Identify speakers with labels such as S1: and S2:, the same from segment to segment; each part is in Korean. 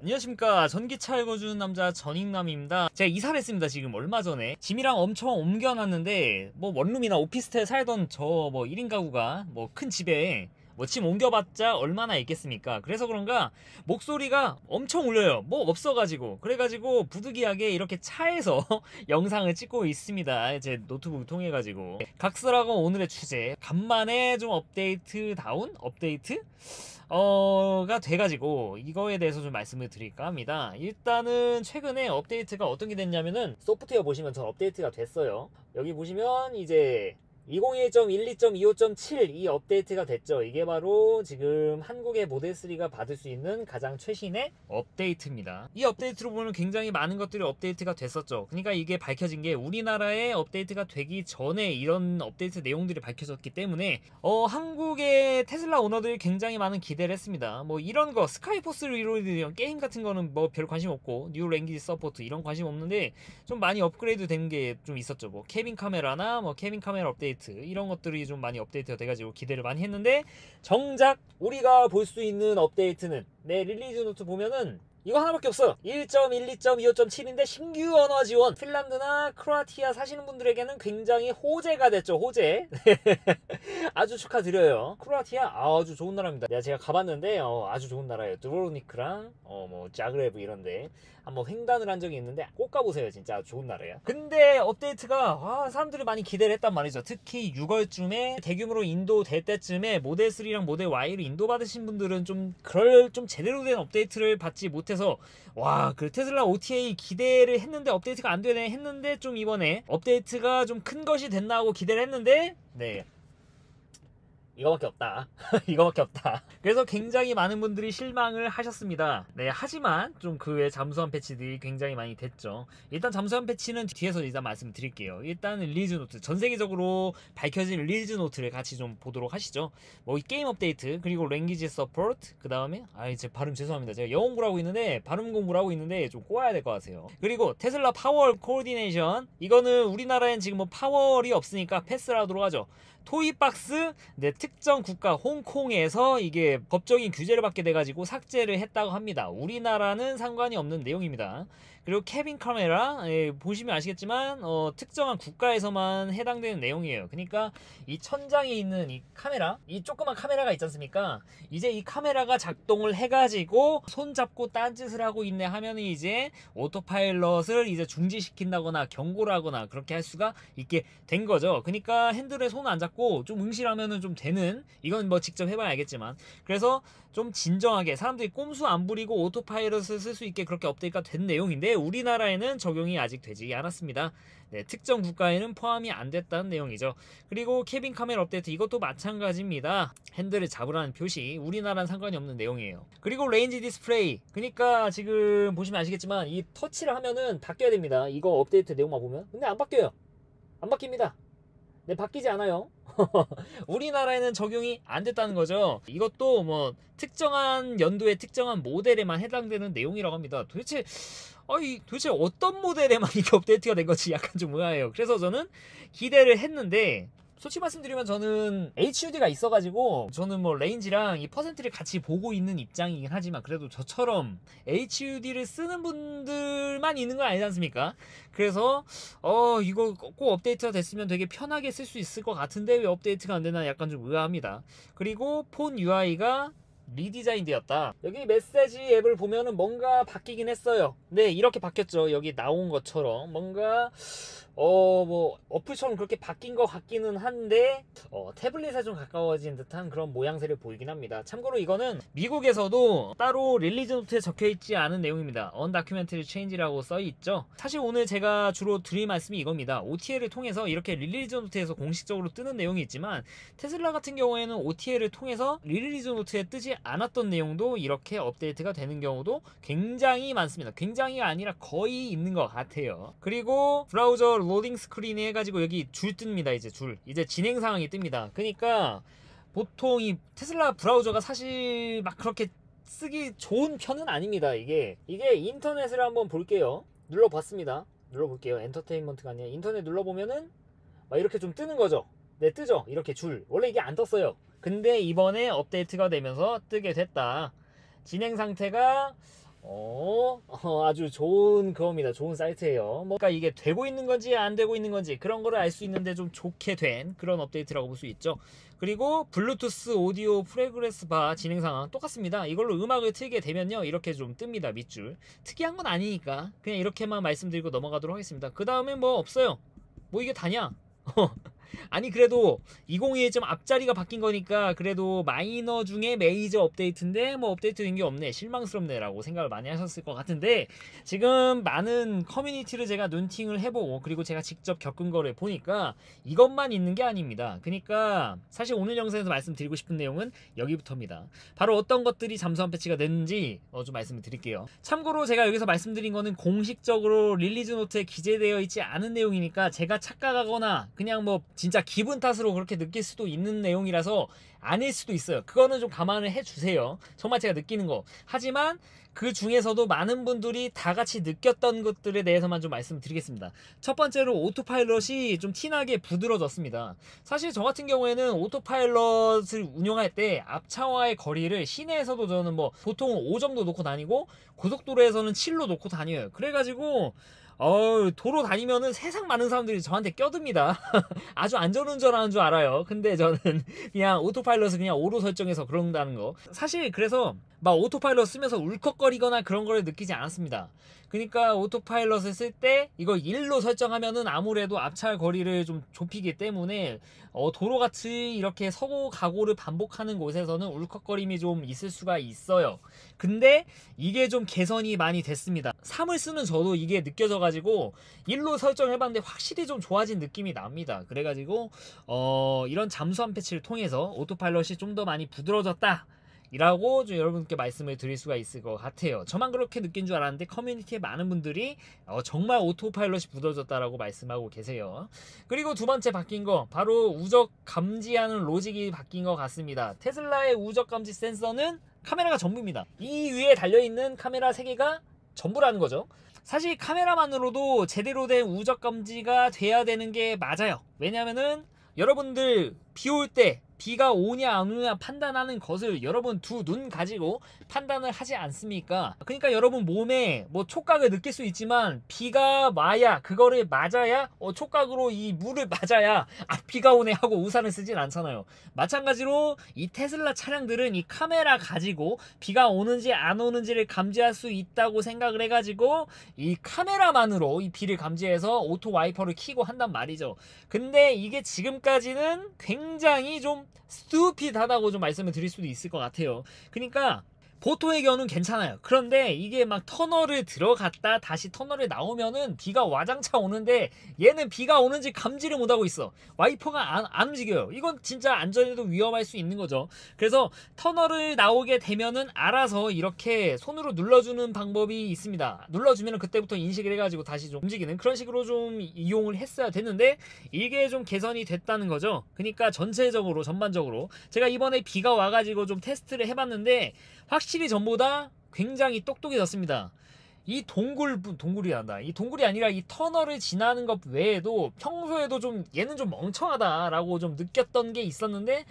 S1: 안녕하십니까. 전기차 읽어주는 남자 전익남입니다. 제가 이사를 했습니다. 지금 얼마 전에 짐이랑 엄청 옮겨놨는데 뭐 원룸이나 오피스텔 살던 저 뭐 1인 가구가 뭐 큰 집에 뭐 짐 옮겨봤자 얼마나 있겠습니까. 그래서 그런가 목소리가 엄청 울려요. 뭐 없어가지고. 그래가지고 부득이하게 이렇게 차에서 영상을 찍고 있습니다. 제 노트북 통해가지고. 각설하고 오늘의 주제, 간만에 좀 업데이트다운 업데이트? 가 돼가지고 이거에 대해서 좀 말씀을 드릴까 합니다. 일단은 최근에 업데이트가 어떤 게 됐냐면은 소프트웨어 보시면 전 업데이트가 됐어요. 여기 보시면 이제 2021.12.25.7 이 업데이트가 됐죠. 이게 바로 지금 한국의 모델 3가 받을 수 있는 가장 최신의 업데이트입니다. 이 업데이트로 보면 굉장히 많은 것들이 업데이트가 됐었죠. 그러니까 이게 밝혀진 게 우리나라에 업데이트가 되기 전에 이런 업데이트 내용들이 밝혀졌기 때문에 한국의 테슬라 오너들이 굉장히 많은 기대를 했습니다. 뭐 이런 거 스카이포스 리로드 이런 게임 같은 거는 뭐 별 관심 없고 뉴 랭귀지 서포트 이런 관심 없는데 좀 많이 업그레이드 된 게 좀 있었죠. 뭐 케빈 카메라나 뭐 케빈 카메라 업데이트 이런 것들이 좀 많이 업데이트가 돼가지고 기대를 많이 했는데 정작 우리가 볼 수 있는 업데이트는 내 릴리즈 노트 보면은 이거 하나밖에 없어. 1.12.25.7인데 신규 언어 지원. 핀란드나 크로아티아 사시는 분들에게는 굉장히 호재가 됐죠. 호재. 아주 축하드려요. 크로아티아 아주 좋은 나라입니다. 제가 가봤는데 아주 좋은 나라예요. 드브로니크랑 뭐 자그레브 이런데 한번 횡단을 한 적이 있는데 꼭 가보세요. 진짜 아주 좋은 나라예요. 근데 업데이트가 사람들이 많이 기대를 했단 말이죠. 특히 6월쯤에 대규모로 인도 될 때쯤에 모델 3랑 모델 Y를 인도 받으신 분들은 좀 제대로 된 업데이트를 받지 못해서 와, 그 테슬라 OTA 기대를 했는데 업데이트가 안 되네 했는데 좀 이번에 업데이트가 좀 큰 것이 됐나 하고 기대를 했는데 네, 이거밖에 없다. 이거밖에 없다. 그래서 굉장히 많은 분들이 실망을 하셨습니다. 네, 하지만 좀 그 외 잠수함 패치들이 굉장히 많이 됐죠. 일단 잠수함 패치는 뒤에서 일단 말씀드릴게요. 일단 릴리즈 노트, 전 세계적으로 밝혀진 릴리즈 노트를 같이 좀 보도록 하시죠. 뭐 이 게임 업데이트, 그리고 랭귀지 서포트, 그 다음에 제 발음 죄송합니다. 제가 영어 공부를 하고 있는데 발음 공부를 하고 있는데 좀 꼬아야 될 것 같아요. 그리고 테슬라 파워 코디네이션, 이거는 우리나라엔 지금 뭐 파월이 없으니까 패스를 하도록 하죠. 토이박스, 네, 특정 국가 홍콩에서 이게 법적인 규제를 받게 돼가지고 삭제를 했다고 합니다. 우리나라는 상관이 없는 내용입니다. 그리고 케빈 카메라, 보시면 아시겠지만 특정한 국가에서만 해당되는 내용이에요. 그러니까 이 천장에 있는 이 카메라, 이 조그만 카메라가 있지 않습니까? 이제 이 카메라가 작동을 해가지고 손 잡고 딴짓을 하고 있네 하면은 이제 오토파일럿을 이제 중지시킨다거나 경고를 하거나 그렇게 할 수가 있게 된 거죠. 그러니까 핸들에 손 안 잡고 좀 응시하면은 좀 되는, 이건 뭐 직접 해봐야 알겠지만, 그래서 좀 진정하게 사람들이 꼼수 안 부리고 오토파일럿을 쓸 수 있게 그렇게 업데이트가 된 내용인데 우리나라에는 적용이 아직 되지 않았습니다. 네, 특정 국가에는 포함이 안 됐다는 내용이죠. 그리고 케빈 카메라 업데이트, 이것도 마찬가지입니다. 핸들을 잡으라는 표시, 우리나라는 상관이 없는 내용이에요. 그리고 레인지 디스플레이, 그러니까 지금 보시면 아시겠지만 이 터치를 하면은 바뀌어야 됩니다. 이거 업데이트 내용만 보면. 근데 안 바뀌어요. 안 바뀝니다. 네, 바뀌지 않아요. 우리나라에는 적용이 안 됐다는 거죠. 이것도 뭐 특정한 연도에 특정한 모델에만 해당되는 내용이라고 합니다. 도대체 어떤 모델에만 이게 업데이트가 된 건지 약간 좀 의아해요. 그래서 저는 기대를 했는데, 솔직히 말씀드리면 저는 HUD가 있어가지고 저는 뭐 레인지랑 이 퍼센트를 같이 보고 있는 입장이긴 하지만, 그래도 저처럼 HUD를 쓰는 분들만 있는 건 아니지 않습니까? 그래서 이거 꼭 업데이트가 됐으면 되게 편하게 쓸 수 있을 것 같은데 왜 업데이트가 안 되나 약간 좀 의아합니다. 그리고 폰 UI가 리디자인 되었다. 여기 메시지 앱을 보면은 뭔가 바뀌긴 했어요. 네, 이렇게 바뀌었죠. 여기 나온 것처럼 뭔가 뭐 어플처럼 그렇게 바뀐 것 같기는 한데 태블릿에 좀 가까워진 듯한 그런 모양새를 보이긴 합니다. 참고로 이거는 미국에서도 따로 릴리즈 노트에 적혀있지 않은 내용입니다. Undocumented Change라고 써있죠. 사실 오늘 제가 주로 드릴 말씀이 이겁니다. OTA를 통해서 이렇게 릴리즈 노트에서 공식적으로 뜨는 내용이 있지만, 테슬라 같은 경우에는 OTA를 통해서 릴리즈 노트에 뜨지 않았던 내용도 이렇게 업데이트가 되는 경우도 굉장히 많습니다. 굉장히가 아니라 거의 있는 것 같아요. 그리고 브라우저 로딩 스크린이 해가지고 여기 줄 뜹니다. 이제 진행 상황이 뜹니다. 그러니까 보통 이 테슬라 브라우저가 사실 막 그렇게 쓰기 좋은 편은 아닙니다. 이게 인터넷을 한번 볼게요. 눌러봤습니다. 눌러볼게요. 엔터테인먼트가 아니라 인터넷 눌러보면은 막 이렇게 좀 뜨는 거죠. 네, 뜨죠. 이렇게 줄. 원래 이게 안 떴어요. 근데 이번에 업데이트가 되면서 뜨게 됐다. 진행 상태가 아주 좋은 그겁니다. 좋은 사이트예요. 그러니까 이게 되고 있는 건지 안 되고 있는 건지 그런 거를 알 수 있는데 좀 좋게 된 그런 업데이트라고 볼 수 있죠. 그리고 블루투스 오디오 프레그레스 바 진행 상황 똑같습니다. 이걸로 음악을 틀게 되면요 이렇게 좀 뜹니다. 밑줄. 특이한 건 아니니까 그냥 이렇게만 말씀드리고 넘어가도록 하겠습니다. 그 다음에 뭐 없어요. 뭐 이게 다냐? 아니 그래도 2021 좀 앞자리가 바뀐 거니까 그래도 마이너 중에 메이저 업데이트인데 뭐 업데이트 된 게 없네, 실망스럽네 라고 생각을 많이 하셨을 것 같은데, 지금 많은 커뮤니티를 제가 눈팅을 해보고 그리고 제가 직접 겪은 거를 보니까 이것만 있는 게 아닙니다. 그러니까 사실 오늘 영상에서 말씀드리고 싶은 내용은 여기부터입니다. 바로 어떤 것들이 잠수함 패치가 됐는지 좀 말씀을 드릴게요. 참고로 제가 여기서 말씀드린 거는 공식적으로 릴리즈 노트에 기재되어 있지 않은 내용이니까 제가 착각하거나 그냥 뭐 진짜 기분 탓으로 그렇게 느낄 수도 있는 내용이라서 아닐 수도 있어요. 그거는 좀 감안을 해주세요. 정말 제가 느끼는 거. 하지만 그 중에서도 많은 분들이 다 같이 느꼈던 것들에 대해서만 좀 말씀드리겠습니다. 첫 번째로 오토파일럿이 좀 티나게 부드러졌습니다. 사실 저 같은 경우에는 오토파일럿을 운용할 때 앞차와의 거리를 시내에서도 저는 뭐 보통 5 정도 놓고 다니고 고속도로에서는 7로 놓고 다녀요. 그래가지고 도로 다니면은 세상 많은 사람들이 저한테 껴듭니다. 아주 안전운전하는 줄 알아요. 근데 저는 그냥 오토파일럿을 그냥 5로 설정해서 그런다는 거. 사실 그래서 막 오토파일럿 쓰면서 울컥거리거나 그런 거를 느끼지 않았습니다. 그러니까 오토파일럿을 쓸 때 이거 1로 설정하면은 아무래도 앞차 거리를 좀 좁히기 때문에 도로같이 이렇게 서고 가고를 반복하는 곳에서는 울컥거림이 좀 있을 수가 있어요. 근데 이게 좀 개선이 많이 됐습니다. 3을 쓰는 저도 이게 느껴져가지고 1로 설정해봤는데 확실히 좀 좋아진 느낌이 납니다. 그래가지고 이런 잠수함 패치를 통해서 오토파일럿이 좀 더 많이 부드러워졌다 이라고 좀 여러분께 말씀을 드릴 수가 있을 것 같아요. 저만 그렇게 느낀 줄 알았는데 커뮤니티에 많은 분들이 정말 오토파일럿이 부드러졌다라고 말씀하고 계세요. 그리고 두 번째 바뀐 거 바로 우적 감지하는 로직이 바뀐 것 같습니다. 테슬라의 우적 감지 센서는 카메라가 전부입니다. 이 위에 달려있는 카메라 3개가 전부라는 거죠. 사실 카메라만으로도 제대로 된 우적 감지가 돼야 되는 게 맞아요. 왜냐면은 여러분들 비 올 때 비가 오냐 안 오냐 판단하는 것을 여러분 두 눈 가지고 판단을 하지 않습니까? 그러니까 여러분 몸에 뭐 촉각을 느낄 수 있지만 비가 와야 그거를 맞아야 촉각으로 이 물을 맞아야 비가 오네 하고 우산을 쓰진 않잖아요. 마찬가지로 이 테슬라 차량들은 이 카메라 가지고 비가 오는지 안 오는지를 감지할 수 있다고 생각을 해가지고 이 카메라만으로 이 비를 감지해서 오토 와이퍼를 켜고 한단 말이죠. 근데 이게 지금까지는 굉장히 좀 스투피드하다고 좀 말씀을 드릴 수도 있을 것 같아요. 그러니까 보통의 경우는 괜찮아요. 그런데 이게 막 터널을 들어갔다 다시 터널에 나오면은 비가 와장창 오는데 얘는 비가 오는지 감지를 못하고 있어. 와이퍼가 안 움직여요. 이건 진짜 안전에도 위험할 수 있는 거죠. 그래서 터널을 나오게 되면은 알아서 이렇게 손으로 눌러주는 방법이 있습니다. 눌러주면은 그때부터 인식을 해가지고 다시 좀 움직이는 그런 식으로 좀 이용을 했어야 됐는데 이게 좀 개선이 됐다는 거죠. 그러니까 전체적으로 전반적으로 제가 이번에 비가 와가지고 좀 테스트를 해봤는데 확실히 전보다 굉장히 똑똑해졌습니다. 이 동굴이 난다. 이 동굴이 아니라 이 터널을 지나는 것 외에도 평소에도 좀 얘는 좀 멍청하다라고 좀 느꼈던 게 있었는데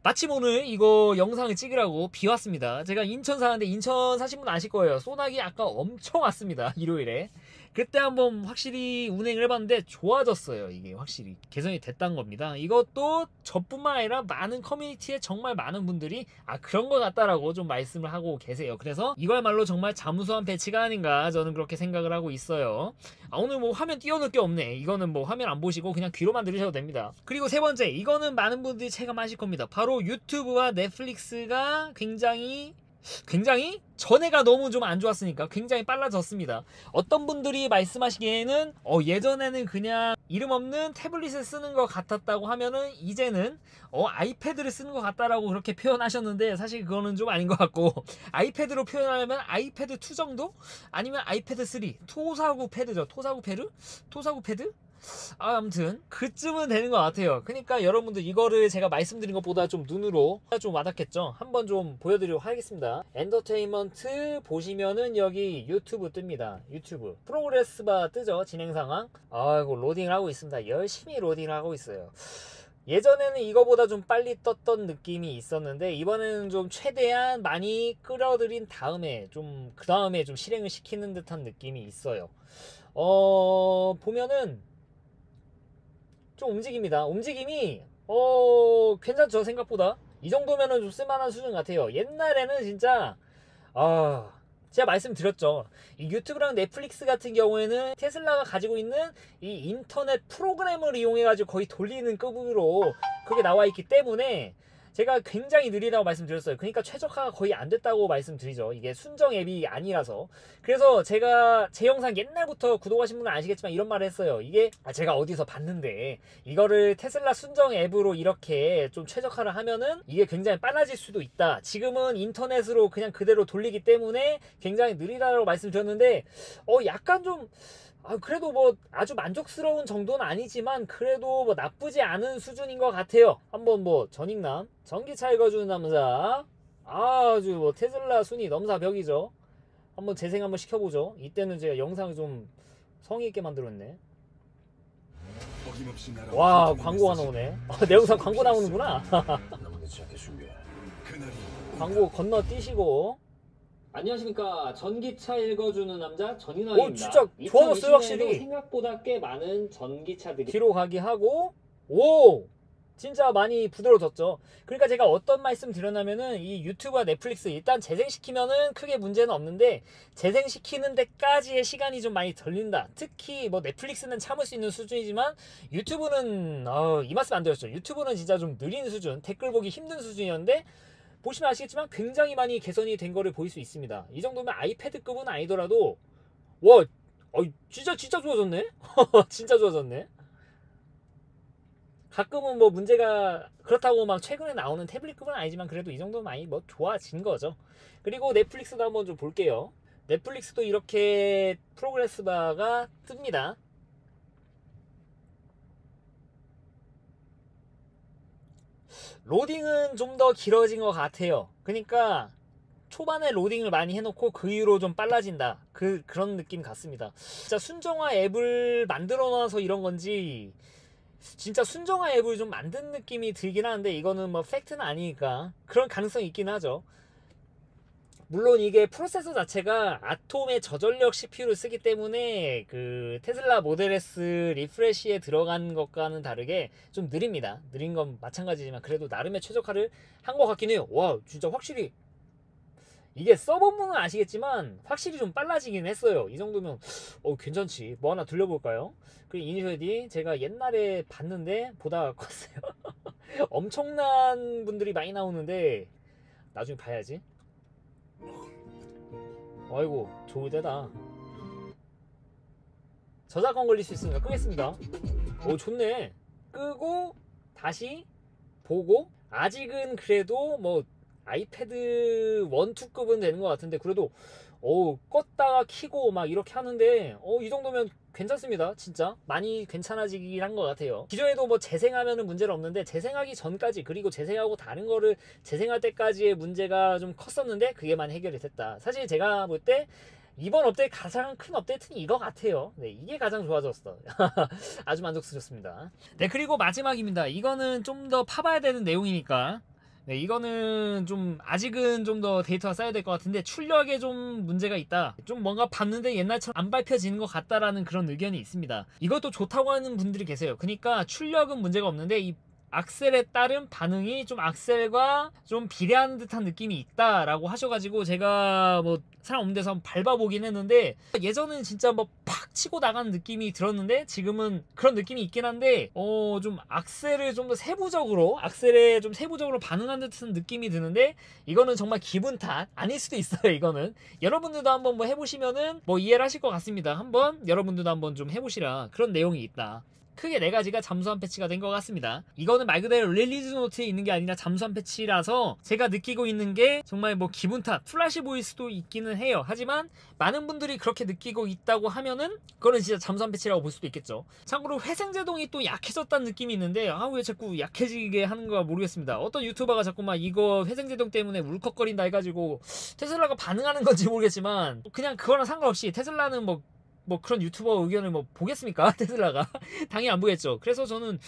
S1: 마침 오늘 이거 영상을 찍으라고 비 왔습니다. 제가 인천 사는데 인천 사신 분 아실 거예요. 소나기 아까 엄청 왔습니다. 일요일에. 그때 한번 확실히 운행을 해봤는데 좋아졌어요. 이게 확실히 개선이 됐다는 겁니다. 이것도 저뿐만 아니라 많은 커뮤니티에 정말 많은 분들이 그런 것 같다라고 좀 말씀을 하고 계세요. 그래서 이거야말로 정말 잠수함 패치가 아닌가 저는 그렇게 생각을 하고 있어요. 오늘 뭐 화면 띄워놓을 게 없네. 이거는 뭐 화면 안 보시고 그냥 귀로만 들으셔도 됩니다. 그리고 세 번째, 이거는 많은 분들이 체감하실 겁니다. 바로 유튜브와 넷플릭스가 굉장히 전해가 너무 좀 안 좋았으니까 굉장히 빨라졌습니다. 어떤 분들이 말씀하시기에는 예전에는 그냥 이름 없는 태블릿을 쓰는 것 같았다고 하면은 이제는 아이패드를 쓰는 것 같다라고 그렇게 표현하셨는데 사실 그거는 좀 아닌 것 같고 아이패드로 표현하려면 아이패드 2 정도? 아니면 아이패드 3 토사구 패드죠. 토사구 패드? 아무튼 그쯤은 되는 것 같아요. 그러니까 여러분들 이거를 제가 말씀드린 것보다 좀 눈으로 좀 와닿겠죠. 한번 좀 보여드리도록 하겠습니다. 엔터테인먼트 보시면은 여기 유튜브 뜹니다. 유튜브 프로그레스 바 뜨죠. 진행 상황. 이거 로딩을 하고 있습니다. 열심히 로딩을 하고 있어요. 예전에는 이거보다 좀 빨리 떴던 느낌이 있었는데 이번에는 좀 최대한 많이 끌어들인 다음에 좀 그 다음에 좀 실행을 시키는 듯한 느낌이 있어요. 보면은 좀 움직입니다. 움직임이 괜찮죠, 생각보다. 이 정도면은 좀 쓸만한 수준 같아요. 옛날에는 진짜 제가 말씀드렸죠. 이 유튜브랑 넷플릭스 같은 경우에는 테슬라가 가지고 있는 이 인터넷 프로그램을 이용해가지고 거의 돌리는 급으로 그게 나와 있기 때문에 제가 굉장히 느리다고 말씀드렸어요. 그러니까 최적화가 거의 안 됐다고 말씀드리죠. 이게 순정 앱이 아니라서. 그래서 제가 제 영상 옛날부터 구독하신 분은 아시겠지만 이런 말을 했어요. 이게 제가 어디서 봤는데 이거를 테슬라 순정 앱으로 이렇게 좀 최적화를 하면은 이게 굉장히 빨라질 수도 있다. 지금은 인터넷으로 그냥 그대로 돌리기 때문에 굉장히 느리다고 말씀드렸는데 약간 좀 그래도 뭐 아주 만족스러운 정도는 아니지만 그래도 뭐 나쁘지 않은 수준인 것 같아요. 한번 뭐 전익남 전기차 읽어주는 남자 아주 뭐 테슬라 순위 넘사벽이죠. 한번 재생 한번 시켜보죠. 이때는 제가 영상을 좀 성의있게 만들었네. 와, 광고가 나오네. 내 영상 광고 나오는구나. 광고 건너뛰시고. 안녕하십니까. 전기차 읽어주는 남자 전인환입니다. 진짜 좋아졌어요 확실히. 생각보다 꽤 많은 전기차들이 뒤로 가기 하고 진짜 많이 부드러워졌죠. 그러니까 제가 어떤 말씀 드렸냐면은 이 유튜브와 넷플릭스 일단 재생시키면은 크게 문제는 없는데 재생시키는 데까지의 시간이 좀 많이 걸린다. 특히 뭐 넷플릭스는 참을 수 있는 수준이지만 유튜브는 이 말씀 안 드렸죠. 유튜브는 진짜 좀 느린 수준, 댓글 보기 힘든 수준이었는데 보시면 아시겠지만 굉장히 많이 개선이 된 거를 보일 수 있습니다. 이 정도면 아이패드급은 아니더라도 와 진짜 좋아졌네. 진짜 좋아졌네. 가끔은 뭐 문제가 그렇다고 막 최근에 나오는 태블릿급은 아니지만 그래도 이 정도면 많이 뭐 좋아진 거죠. 그리고 넷플릭스도 한번 좀 볼게요. 넷플릭스도 이렇게 프로그레스 바가 뜹니다. 로딩은 좀 더 길어진 것 같아요. 그러니까 초반에 로딩을 많이 해놓고 그 이후로 좀 빨라진다. 그런 느낌 같습니다. 진짜 순정화 앱을 만들어 놔서 이런 건지 진짜 순정화 앱을 좀 만든 느낌이 들긴 하는데 이거는 뭐 팩트는 아니니까 그런 가능성이 있긴 하죠. 물론 이게 프로세서 자체가 아톰의 저전력 CPU를 쓰기 때문에 그 테슬라 모델 S 리프레시에 들어간 것과는 다르게 좀 느립니다. 느린 건 마찬가지지만 그래도 나름의 최적화를 한 것 같긴 해요. 와 진짜 확실히 이게 써보면 아시겠지만 확실히 좀 빨라지긴 했어요. 이 정도면 괜찮지. 뭐 하나 들려볼까요? 그 이니셜D 제가 옛날에 봤는데 보다가 컸어요. 엄청난 분들이 많이 나오는데 나중에 봐야지. 아이고 좋을 때다. 저작권 걸릴 수 있으니까 끄겠습니다. 좋네. 끄고 다시 보고 아직은 그래도 뭐 아이패드 1, 2급은 되는 것 같은데 그래도 껐다가 키고 막 이렇게 하는데 이 정도면 괜찮습니다. 진짜 많이 괜찮아지긴 한 것 같아요. 기존에도 뭐 재생하면은 문제는 없는데 재생하기 전까지 그리고 재생하고 다른 거를 재생할 때까지의 문제가 좀 컸었는데 그게 많이 해결이 됐다. 사실 제가 볼 때 이번 업데이트 가장 큰 업데이트는 이거 같아요. 네, 이게 가장 좋아졌어. 아주 만족스럽습니다. 네, 그리고 마지막입니다. 이거는 좀 더 파봐야 되는 내용이니까 네, 이거는 좀 아직은 좀 더 데이터가 쌓여야 될 것 같은데 출력에 좀 문제가 있다. 좀 뭔가 봤는데 옛날처럼 안 밟혀지는 것 같다라는 그런 의견이 있습니다. 이것도 좋다고 하는 분들이 계세요. 그러니까 출력은 문제가 없는데 이 악셀에 따른 반응이 좀 악셀과 좀 비례하는 듯한 느낌이 있다라고 하셔가지고 제가 뭐 사람 없는 데서 한번 밟아보긴 했는데 예전에는 진짜 뭐 팍 치고 나가는 느낌이 들었는데 지금은 그런 느낌이 있긴 한데 좀 악셀을 좀 더 세부적으로 악셀에 좀 세부적으로 반응하는 듯한 느낌이 드는데 이거는 정말 기분 탓 아닐 수도 있어요. 이거는 여러분들도 한번 뭐 해보시면은 뭐 이해를 하실 것 같습니다. 한번 여러분들도 한번 좀 해보시라 그런 내용이 있다. 크게 4가지가 잠수한 패치가 된 것 같습니다. 이거는 말 그대로 릴리즈 노트에 있는 게 아니라 잠수한 패치라서 제가 느끼고 있는 게 정말 뭐 기분 탓, 플래시 보일 수도 있기는 해요. 하지만 많은 분들이 그렇게 느끼고 있다고 하면은 그거는 진짜 잠수한 패치라고 볼 수도 있겠죠. 참고로 회생제동이 또 약해졌다는 느낌이 있는데 왜 자꾸 약해지게 하는 거 모르겠습니다. 어떤 유튜버가 자꾸 막 이거 회생제동 때문에 울컥거린다 해가지고 테슬라가 반응하는 건지 모르겠지만 그냥 그거랑 상관없이 테슬라는 뭐 뭐 그런 유튜버 의견을 뭐 보겠습니까? 테슬라가 당연히 안 보겠죠. 그래서 저는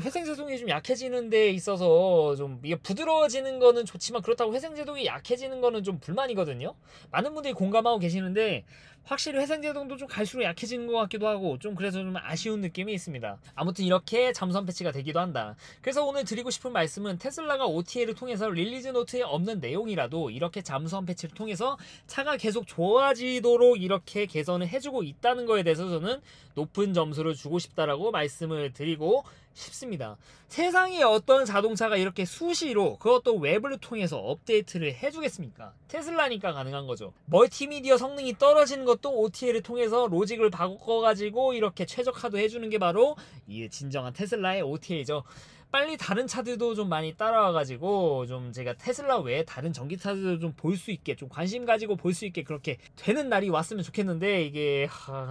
S1: 회생제동이 좀 약해지는 데 있어서 좀 이게 부드러워지는 거는 좋지만 그렇다고 회생제동이 약해지는 거는 좀 불만이거든요. 많은 분들이 공감하고 계시는데 확실히 회생제동도 좀 갈수록 약해지는 것 같기도 하고 좀 그래서 좀 아쉬운 느낌이 있습니다. 아무튼 이렇게 잠수함 패치가 되기도 한다. 그래서 오늘 드리고 싶은 말씀은 테슬라가 OTA를 통해서 릴리즈 노트에 없는 내용이라도 이렇게 잠수함 패치를 통해서 차가 계속 좋아지도록 이렇게 개선을 해주고 있다는 거에 대해서 저는 높은 점수를 주고 싶다라고 말씀을 드리고 싶습니다. 세상에 어떤 자동차가 이렇게 수시로 그것도 웹을 통해서 업데이트를 해주겠습니까? 테슬라니까 가능한 거죠. 멀티미디어 성능이 떨어지는 것도 OTA를 통해서 로직을 바꿔가지고 이렇게 최적화도 해주는 게 바로 이 진정한 테슬라의 OTA죠. 빨리 다른 차들도 좀 많이 따라와가지고 좀 제가 테슬라 외에 다른 전기차들도 좀 볼 수 있게 좀 관심 가지고 볼 수 있게 그렇게 되는 날이 왔으면 좋겠는데 이게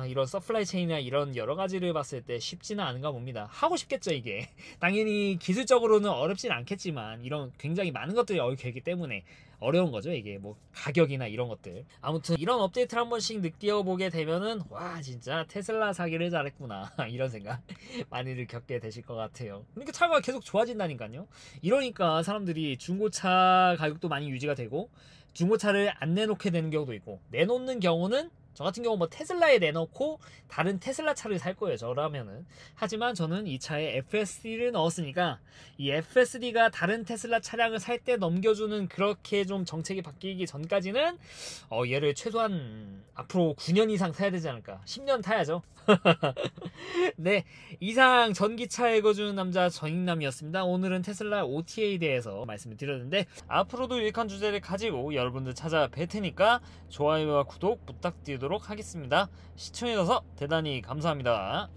S1: 이런 서플라이 체인이나 이런 여러 가지를 봤을 때 쉽지는 않은가 봅니다. 하고 싶겠죠 이게. 당연히 기술적으로는 어렵진 않겠지만 이런 굉장히 많은 것들이 얽혀있기 때문에 어려운 거죠 이게 뭐 가격이나 이런 것들. 아무튼 이런 업데이트를 한 번씩 느껴보게 되면은 와 진짜 테슬라 사기를 잘했구나 이런 생각 많이들 겪게 되실 것 같아요. 그러니까 차가 계속 좋아진다니까요. 이러니까 사람들이 중고차 가격도 많이 유지가 되고 중고차를 안 내놓게 되는 경우도 있고 내놓는 경우는 저 같은 경우 뭐 테슬라에 내놓고 다른 테슬라 차를 살 거예요 저라면은. 하지만 저는 이 차에 FSD를 넣었으니까 이 FSD가 다른 테슬라 차량을 살 때 넘겨주는 그렇게 좀 정책이 바뀌기 전까지는 얘를 최소한 앞으로 9년 이상 타야 되지 않을까. 10년 타야죠. 네, 이상 전기차 읽어주는 남자 전익남이었습니다. 오늘은 테슬라 OTA에 대해서 말씀을 드렸는데 앞으로도 유익한 주제를 가지고 여러분들 찾아뵐 테니까 좋아요와 구독 부탁드리도록 하겠습니다. 시청해주셔서 대단히 감사합니다.